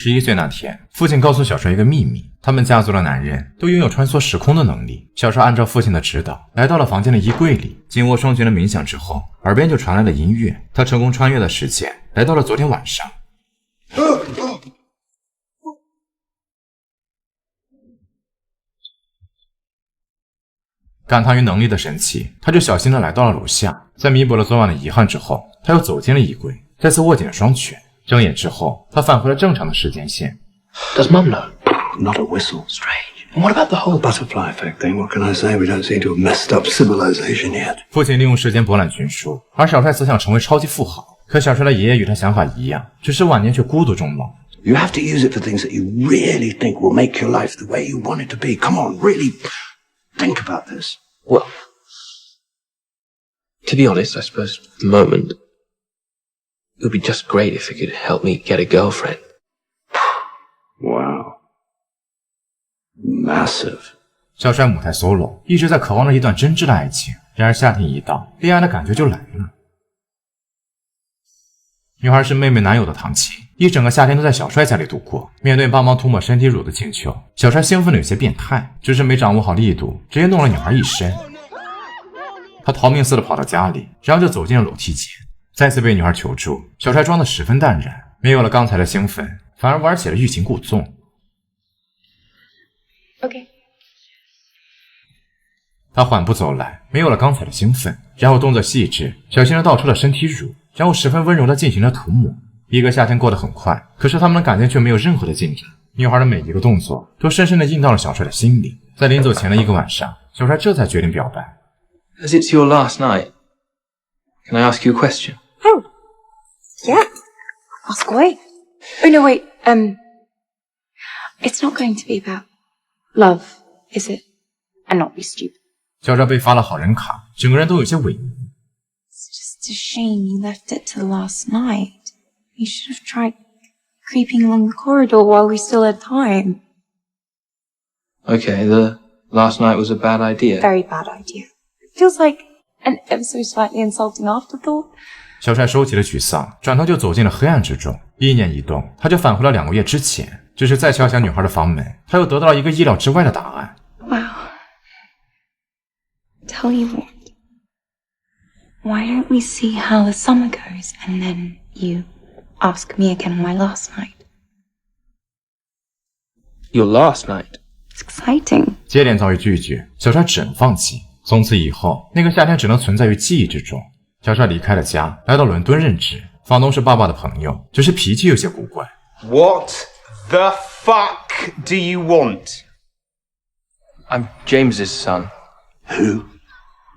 11岁那天，父亲告诉小帅一个秘密：他们家族的男人都拥有穿梭时空的能力。小帅按照父亲的指导，来到了房间的衣柜里，紧握双拳的冥想之后，耳边就传来了音乐。他成功穿越了时间，来到了昨天晚上。感叹于能力的神奇，他就小心地来到了楼下。在弥补了昨晚的遗憾之后，他又走进了衣柜，再次握紧了双拳。睁眼之后，他返回了正常的时间线。Does Mum know? Not a whistle. Strange. And what about the whole Butterfly effect thing? What can I say? We don't seem to have messed up civilization yet. 父亲利用时间博览群书，而小帅则想成为超级富豪。可小帅的爷爷与他想法一样，只是晚年却孤独终老。You have to use it for things that you really think will make your life the way you want it to be. Come on, really think about this. Well, to be honest, I suppose for the moment, it would be just great if it could help me get a girlfriend. Wow. Massive. 小帅母胎 solo， 一直在渴望着一段真挚的爱情。然而夏天一到，恋爱的感觉就来了。女孩是妹妹男友的堂亲，一整个夏天都在小帅家里度过。面对帮忙涂抹身体乳的请求，小帅兴奋的有些变态，只是没掌握好力度，直接弄了女孩一身。他逃命似的跑到家里，然后就走进了楼梯间。再次被女孩求助，小帅装得十分淡然，没有了刚才的兴奋，反而玩起了欲擒故纵。OK。他缓步走来，没有了刚才的兴奋，然后动作细致，小心地倒出了身体乳，然后十分温柔地进行了涂抹。一个夏天过得很快，可是他们的感情却没有任何的进展。女孩的每一个动作都深深地印到了小帅的心里。在临走前的一个晚上，小帅这才决定表白。As it's your last night, can I ask you a question? Oh, yeah. Ask away. Oh no, wait. It's not going to be about love, is it? And not be stupid. 小帅被发了好人卡，整个人都有些萎靡。It's just a shame you left it till last night. You should have tried creeping along the corridor while we still had time. Okay, the last night was a bad idea. Very bad idea. Feels like an ever so slightly insulting afterthought. 小帅收起了沮丧，转头就走进了黑暗之中。意念一动，他就返回了2个月之前。只是再敲响女孩的房门，他又得到了一个意料之外的答案。Wow. Tell you what. Why don't we see how the summer goes, and then you ask me again on my last night? Your last night? It's exciting. 接连遭遇拒绝，小帅只能放弃。从此以后，那个夏天只能存在于记忆之中。小帅离开了家，来到伦敦任职。房东是爸爸的朋友，只是脾气有些古怪。What the fuck do you want? I'm James's son. Who?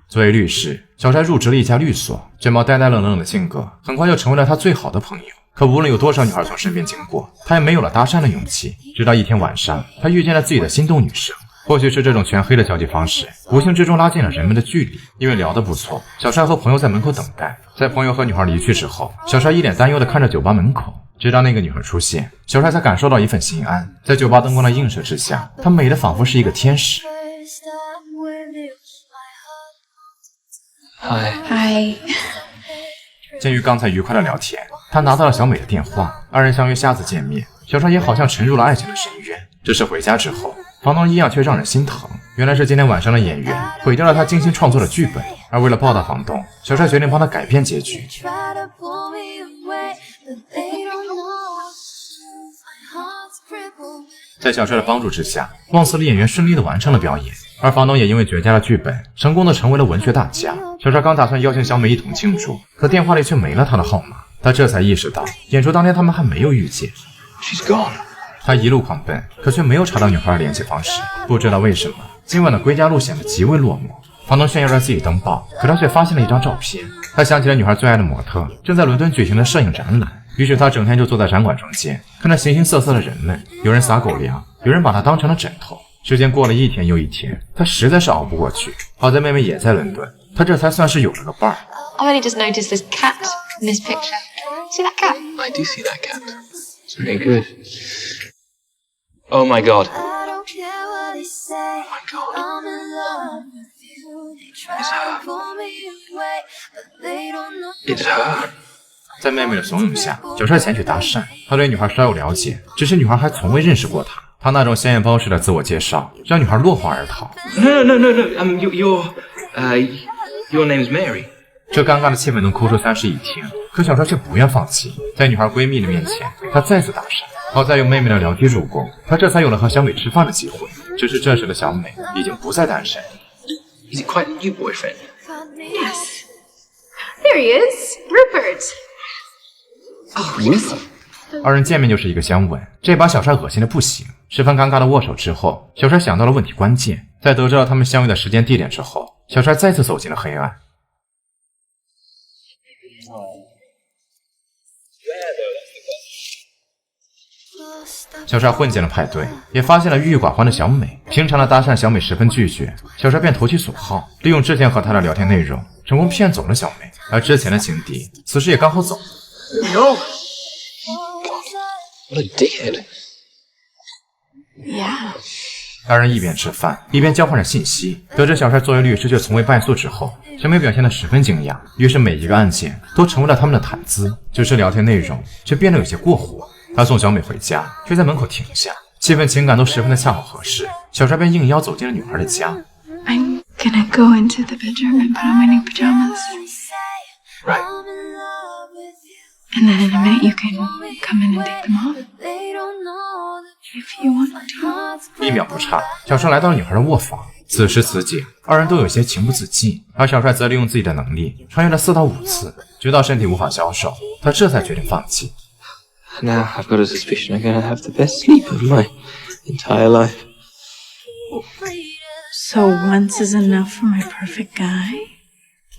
作为律师，小帅入职了一家律所。卷毛呆呆冷冷的性格，很快就成为了他最好的朋友。可无论有多少女孩从身边经过，他也没有了搭讪的勇气。直到一天晚上，他遇见了自己的心动女生。或许是这种全黑的交际方式，无形之中拉近了人们的距离。因为聊得不错，小帅和朋友在门口等待。在朋友和女孩离去之后，小帅一脸担忧地看着酒吧门口。直到那个女孩出现，小帅才感受到一份心安。在酒吧灯光的映射之下，她美得仿佛是一个天使。Hi. 鉴于刚才愉快的聊天，他拿到了小美的电话，二人相约下次见面。小帅也好像沉入了爱情的深渊。只是回家之后，房东一样却让人心疼。原来是今天晚上的演员毁掉了他精心创作的剧本，而为了报答房东，小帅决定帮他改变结局。在小帅的帮助之下，忘词的演员顺利地完成了表演，而房东也因为绝佳的剧本，成功地成为了文学大家。小帅刚打算邀请小美一同庆祝，可电话里却没了她的号码。他这才意识到，演出当天他们还没有遇见。 She's gone. 他一路狂奔，可却没有查到女孩的联系方式。不知道为什么，今晚的归家路显得极为落寞。房东炫耀着自己登报，可他却发现了一张照片。他想起了女孩最爱的模特正在伦敦举行的摄影展览，于是他整天就坐在展馆中间，看着形形色色的人们，有人撒狗粮，有人把他当成了枕头。时间过了一天又一天，他实在是熬不过去。好在妹妹也在伦敦，他这才算是有了个伴儿。 I've only just noticed this cat in this picture. See that cat? I do see that cat. It's very good. Oh my god. Oh my god. It's her. It's her. 在妹妹的怂恿下，小帅前去搭讪。他对女孩稍有了解，只是女孩还从未认识过他。他那种鲜艳包式的自我介绍，让女孩落荒而逃。No. Your name's Mary. 这尴尬的气氛能哭出3室一厅，可小帅却不愿放弃。在女孩闺蜜的面前，他再次搭讪。好在有妹妹的聊天助攻，他这才有了和小美吃饭的机会。只是这时的小美已经不再单身。Is it quite a new boyfriend? Yes. There he is, Rupert. Oh, Rupert. 二人见面就是一个香吻，这把小帅恶心的不行。十分尴尬的握手之后，小帅想到了问题关键。在得知了他们相遇的时间地点之后，小帅再次走进了黑暗。小帅混进了派对，也发现了郁郁寡欢的小美。平常的搭讪小美十分拒绝，小帅便投其所好，利用之前和她的聊天内容，成功骗走了小美。而之前的情敌此时也刚好走。No. What a dickhead. Yeah. 二人一边吃饭，一边交换着信息。得知小帅作为律师却从未败诉之后，小美表现得十分惊讶。于是每一个案件都成为了他们的谈资，只是聊天内容却变得有些过火。他送小美回家，却在门口停下，气氛情感都十分的恰好合适。小帅便应邀走进了女孩的家。I'm gonna go into the bedroom and put on my new pajamas. Right. And then in a minute you can come in and take them off. If you want to. 1秒不差，小帅来到了女孩的卧房。此时此景，二人都有些情不自禁，而小帅则利用自己的能力穿越了4到5次，直到身体无法消受，他这才决定放弃。Now I've got a suspicion I'm going to have the best sleep of my entire life. So once is enough for my perfect guy?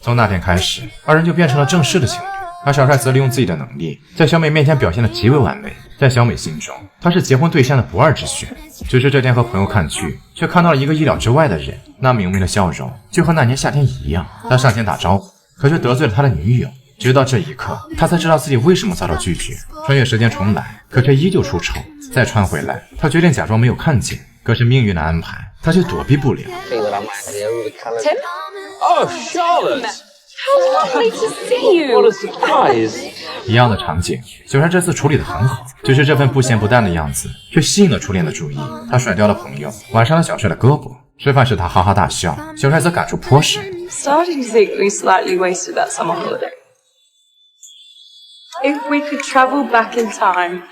从那天开始，二人就变成了正式的情侣。而小帅则利用自己的能力，在小美面前表现得极为完美。在小美心中，他是结婚对象的不二之选。只是这天和朋友看剧，却看到了一个意料之外的人，那明媚的笑容就和那年夏天一样。他上前打招呼，可却得罪了他的女友。直到这一刻，他才知道自己为什么遭到拒绝。穿越时间重来，可却依旧出丑。再穿回来，他决定假装没有看见。可是命运的安排，他却躲避不了。Tim? Oh, Charlotte! How lovely to see you. What a surprise. 一样的场景，小帅这次处理得很好，只是这份不咸不淡的样子却吸引了初恋的注意。他甩掉了朋友，挽上了小帅的胳膊。吃饭时他哈哈大笑，小帅则感触颇深。 Starting to think we slightly wasted that summer holiday. If we could travel back in time,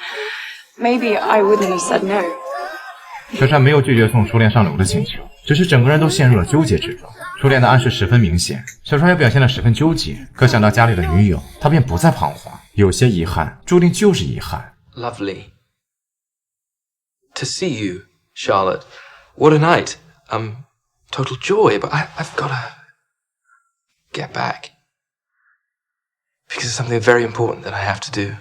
maybe I wouldn't have said no. 小帅没有拒绝送初恋上楼的请求，只是整个人都陷入了纠结之中。初恋的暗示十分明显，小帅也表现得十分纠结。可想到家里的女友，他便不再彷徨。有些遗憾，注定就是遗憾。 Lovely to see you, Charlotte. What a night. Total joy, but I've got to get back. Because it's something very important that I have to do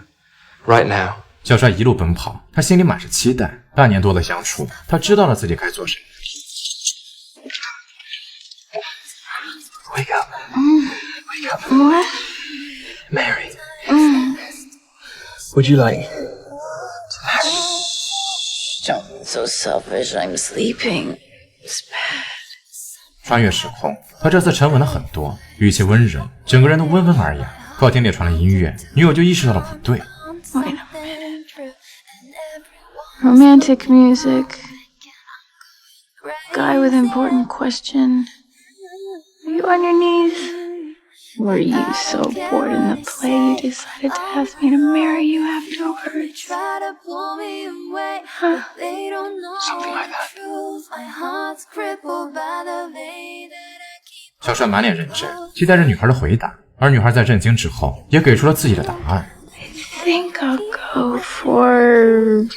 right now. 小帅一路奔跑，他心里满是期待。半年多的相处，他知道了自己该做什么。 Wake up. Wake up. What? Mary. Would you like? Don't be so selfish. I'm sleeping. It's bad. 穿越时空，他这次沉稳了很多，语气温柔，整个人都温文尔雅。客厅里传来音乐，女友就意识到了不对。 Wait a minute. Romantic music. Guy with important question. Are you on your knees? Were you so bored in the play you decided to ask me to marry you afterwards? Huh? Something like that. 小帅满脸认真，期待着女孩的回答。而女孩在震惊之后，也给出了自己的答案。 I think I'll go for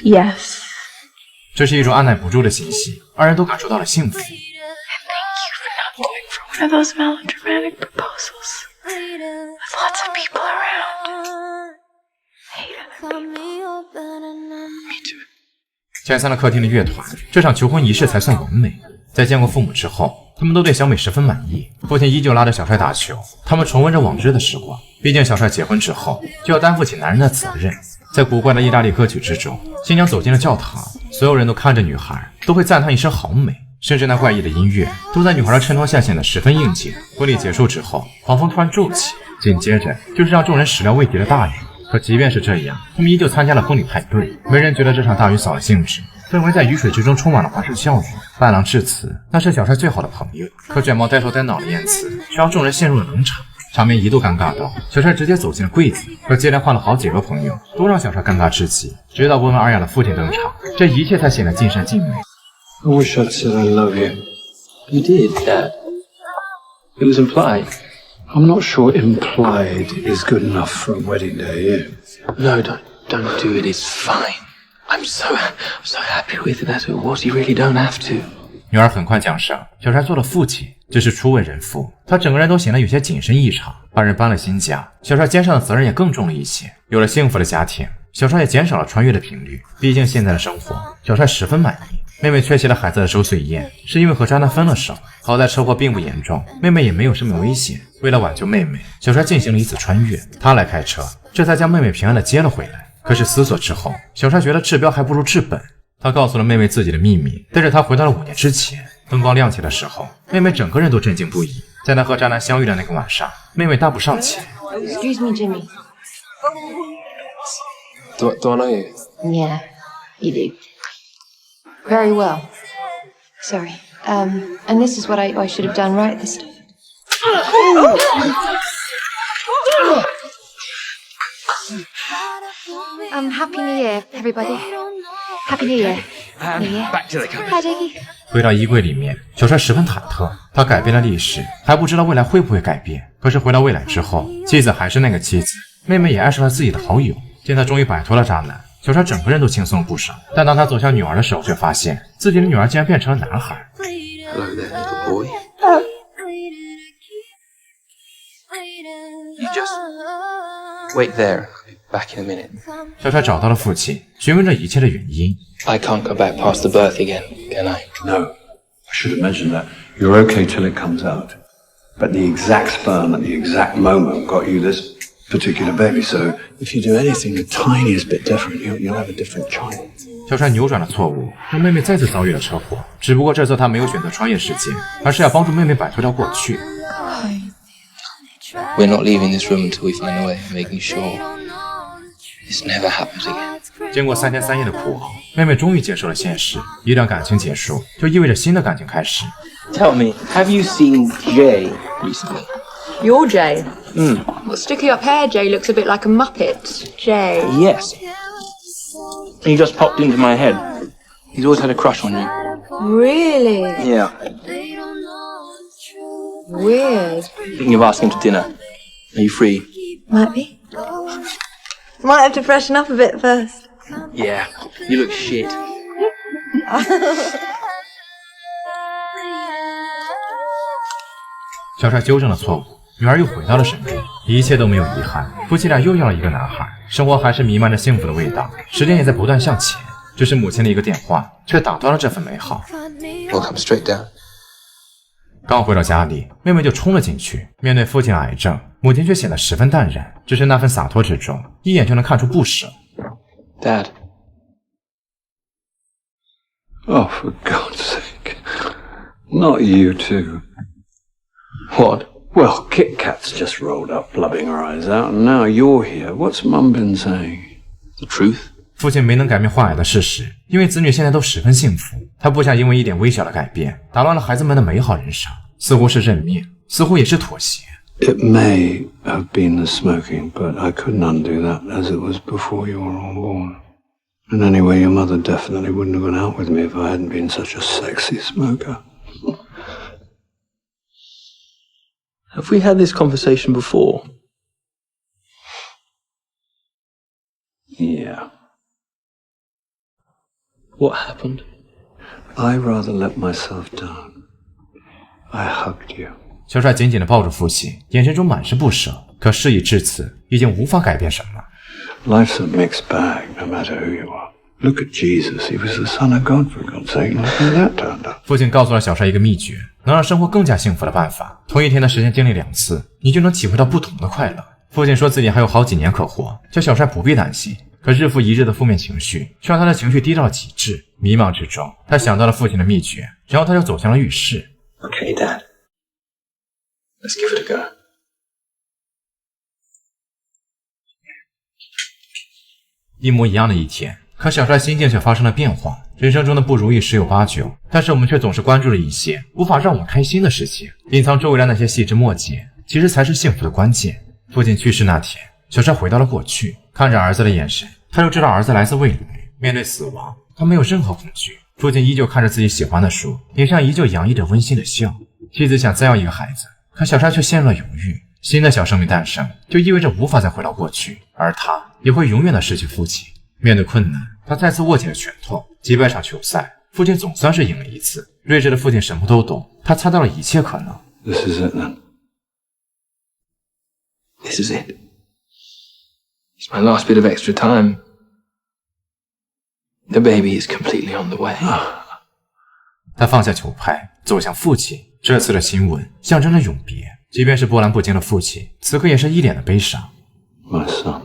yes. 这是一种按耐不住的欣喜，二人都感受到了幸福。 Thank you for not going for one of those melodramatic proposals with lots of people around. Hate other people. Me too. 解散了客厅的乐团，这场求婚仪式才算完美。在见过父母之后，他们都对小美十分满意。父亲依旧拉着小帅打球，他们重温着往日的时光。毕竟小帅结婚之后就要担负起男人的责任。在古怪的意大利歌曲之中，新娘走进了教堂，所有人都看着女孩，都会赞叹一声好美。甚至那怪异的音乐都在女孩的衬托下显得十分应景。婚礼结束之后，黄蜂突然骤起，紧接着就是让众人始料未及的大雨。可即便是这样，他们依旧参加了婚礼派对，没人觉得这场大雨扫了兴致。氛围在雨水之中充满了华氏笑语。伴郎致辞，那是小帅最好的朋友，可卷毛呆头呆脑的言辞却让众人陷入了冷场，场面一度尴尬到小帅直接走进了柜子。可接连换了好几个朋友，都让小帅尴尬至极。直到温文尔雅的父亲登场，这一切才显得尽善尽美。I wish I'd said I love you. You did, Dad. It was implied. I'm not sure implied is good enough for a wedding day, yeah? No, don't do it. It's fine. I'm so happy with it as it was. You really don't have to. 女儿很快降生，小帅做了父亲，这是初为人父，他整个人都显得有些谨慎异常。二人搬了新家，小帅肩上的责任也更重了一些。有了幸福的家庭，小帅也减少了穿越的频率。毕竟现在的生活，小帅十分满意。妹妹缺席了孩子的周岁宴，是因为和渣男分了手。好在车祸并不严重，妹妹也没有生命危险。为了挽救妹妹，小帅进行了一次穿越，他来开车，这才将妹妹平安的接了回来。可是思索之后，小帅觉得治标还不如治本。他告诉了妹妹自己的秘密，带着她回到了5年之前。灯光亮起的时候，妹妹整个人都震惊不已。在她和渣男相遇的那个晚上，妹妹大步上前。Excuse me, Jimmy. Do I know you? Yeah, you do. Very well. Sorry. And this is what I should have done right this time. Happy New Year, everybody. Happy New Year. New Year. Back to the camera. Hi, Jackie. 回到衣柜里面，小帅十分忐忑。他改变了历史，还不知道未来会不会改变。可是回到未来之后，妻子还是那个妻子，妹妹也爱上了自己的好友。见他终于摆脱了渣男，小帅整个人都轻松了不少。但当他走向女儿的时候，却发现自己的女儿竟然变成了男孩。Hello there, little boy. You just wait there. Back in a minute. 小帅找到了父亲，询问这一切的原因。I can't go back past the birth again, can I? No. I should have mentioned that. You're okay till it comes out. But the exact sperm at the exact moment got you this particular baby, so if you do anything the tiniest bit different, you'll have a different child. 小帅扭转了错误，让妹妹再次遭遇了车祸。只不过这次他没有选择穿越时间，而是要帮助妹妹摆脱掉过去。We're not leaving this room until we find a way of making sure this never happens again. 经过3天3夜的苦熬，妹妹终于接受了现实。一段感情结束，就意味着新的感情开始。Tell me, have you seen Jay recently? You're Jay. What sticky up hair Jay looks a bit like a Muppet. Jay. Yes. He just popped into my head. He's always had a crush on you. Really? Yeah. Weird. Thinking of asking him to dinner. Are you free? Might be. Might have to freshen up a bit first. Yeah. You look shit. 小帅纠正了错误，女儿又回到了身边，一切都没有遗憾。夫妻俩又要了一个男孩，生活还是弥漫着幸福的味道，时间也在不断向前。只是母亲的一个电话，却打断了这份美好。We'll come straight down. 刚回到家里，妹妹就冲了进去。面对父亲癌症，母亲却显得十分淡然，只是那份洒脱之中，一眼就能看出不舍。Dad. Oh, for God's sake. Not you too. What? Well, Kit Kat's just rolled up, blubbing her eyes out, and now you're here. What's Mum been saying? The truth? 父亲没能改变患癌的事实，因为子女现在都十分幸福，他不想因为一点微小的改变，打乱了孩子们的美好人生。似乎是认命，似乎也是妥协。It may have been the smoking, but I couldn't undo that as it was before you were all born. And anyway, your mother definitely wouldn't have gone out with me if I hadn't been such a sexy smoker. Have we had this conversation before? Yeah. What happened? I rather let myself down. I hugged you. 小帅紧紧地抱住父亲，眼神中满是不舍。可事已至此，已经无法改变什么。Life's a mixed bag, no matter who you are. Look at Jesus. He was the Son of God, for God's sake. Look how that turned up. 父亲告诉了小帅一个秘诀，能让生活更加幸福的办法。同一天的时间经历2次，你就能体会到不同的快乐。父亲说自己还有好几年可活，叫小帅不必担心。可日复一日的负面情绪，却让他的情绪低到了极致。迷茫之中，他想到了父亲的秘诀，然后他就走向了浴室。Okay, Dad. Let's give it a go. 一模一样的一天，可小帅心境却发生了变化。人生中的不如意十有八九，但是我们却总是关注了一些无法让我们开心的事情，隐藏周围的那些细枝末节，其实才是幸福的关键。父亲去世那天，小帅回到了过去，看着儿子的眼神，他就知道儿子来自未来。面对死亡，他没有任何恐惧。父亲依旧看着自己喜欢的书，脸上依旧洋溢着温馨的笑。妻子想再要一个孩子，可小帅却陷入了犹豫。新的小生命诞生，就意味着无法再回到过去，而他也会永远的失去父亲。面对困难，他再次握紧了拳头。几百场球赛，父亲总算是赢了一次。睿智的父亲什么都懂，他猜到了一切可能。 This is it then. This is it. It's my last bit of extra time. The baby is completely on the way. 他放下球拍，走向父亲。这次的亲吻象征着永别，即便是波澜不惊的父亲，此刻也是一脸的悲伤。 My son.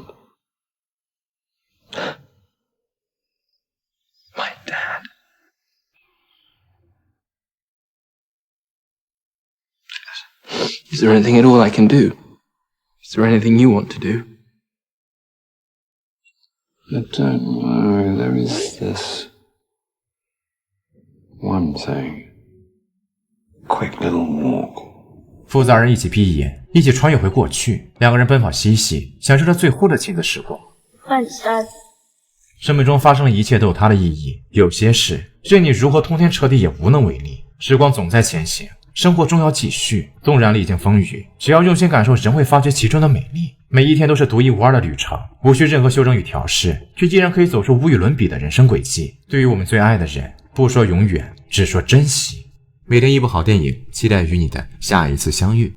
My dad. Is there anything at all I can do? Is there anything you want to do? But don't worry, there is this one thing. Quick little walk. 父子二人一起闭眼，一起穿越回过去，两个人奔跑嬉戏，享受着最后的亲子时光。 Thanks, Dad. 生命中发生的一切都有它的意义，有些事任你如何通天彻地也无能为力。时光总在前行，生活终要继续。纵然历经风雨，只要用心感受，仍会发觉其中的美丽。每一天都是独一无二的旅程，无需任何修正与调试，却依然可以走出无与伦比的人生轨迹。对于我们最爱的人，不说永远，只说珍惜。每天一部好电影，期待与你的下一次相遇。